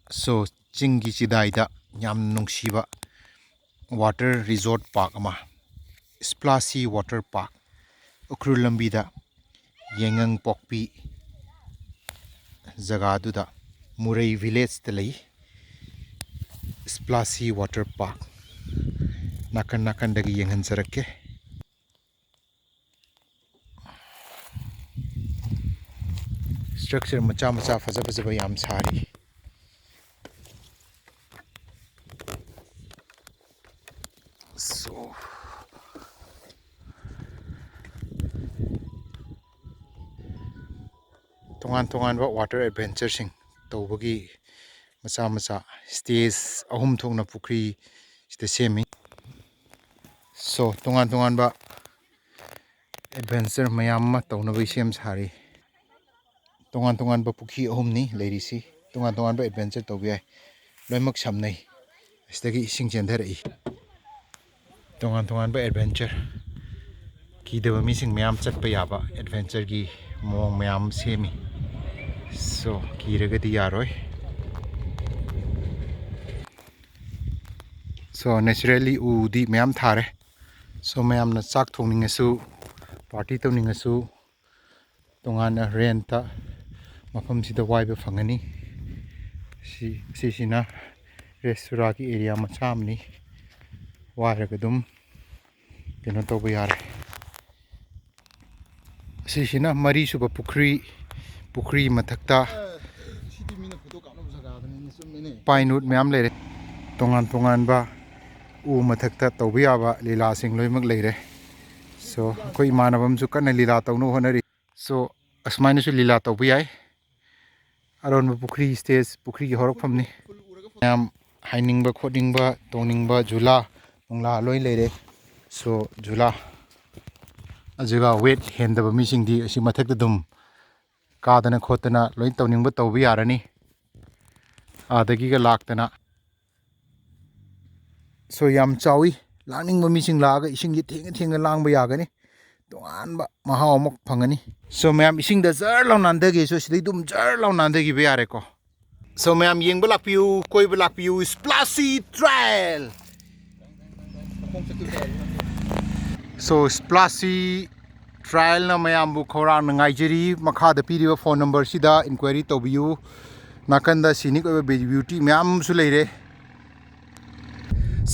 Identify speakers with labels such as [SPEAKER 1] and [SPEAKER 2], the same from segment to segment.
[SPEAKER 1] So Chingi Chidaida Yam Nungshiba Water Resort Park ama Splashy Water Park Ukhrul Lambida Yaingangpokpi Zagaduda Murei Village Tele Splashy Water Park Nakan Dagi Yangan Zarake Structure Macha Fazaba Yam Sari so Tongan water adventure sing tawbagi macha stage ahum thongna pukri sida semi so tongan ba adventure mayam ma tawna bai sem sari tongan ba pukhi ahum ni leirisi tongan ba adventure tawbi ai loimak samnai sidagi ising chendharai tongan ba adventure ki deba mi sing mayam chatpa yaba adventure gi mong mayam semi so kiragadi yaroi so naturally udi mayam thare so mayam na chak thongningasu party tawningasu tongana renta mafam sida waiba phangani sina restaurant ki area machamni waragadum keno toba yare sina mari suba pukri mathakta painut mayam lere tongan ba u mathakta tawbi aba lila sing loimak leire so koi manabam su kana lila tawnu honari so asmaina su lila tawbi ai aron pukri stage pukri gi horok phamni yam haining ba khoding ba tongning ba jula ongla loi leire so jula ajuga weight hendaba missing di asi mathakta dum kadana khotana loi tawning ba tawbi yarani adagi ga laktana so yam chawi langning ba missing laga ising gi thenga lang ba yagani tongan ba mahaw mok phangani so mayam ising da jar law nandagi so sidai dum jar law nandagi ba yare ko so mayam yeng ba lakpiu koi ba lakpiu Splashy Trail so Splashy Trail na mayam bu khorang na ngaijeri makha da piriba phone number sida inquiry tobiu nakanda scenic oiba beauty mayam su leire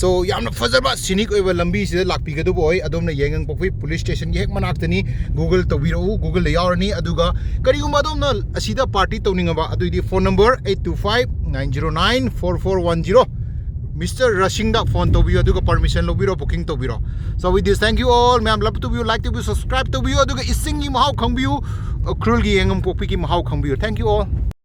[SPEAKER 1] so yamna fazaba scenic oiba lambi sida lakpi gadu boy adomna Yaingangpokpi police station gi hek manaktani google tobiro google la yaurani aduga kariguma adomna asida party tawninga aduidi phone number 8259094410 Mr. Rashing da phone to bio aduga permission lobiro booking to biro so with this thank you all ma'am love to you like to you subscribe to you aduga isingi mahau khangbiu Ukhrul gi Yaingangpokpi ki mahau khangbiu thank you all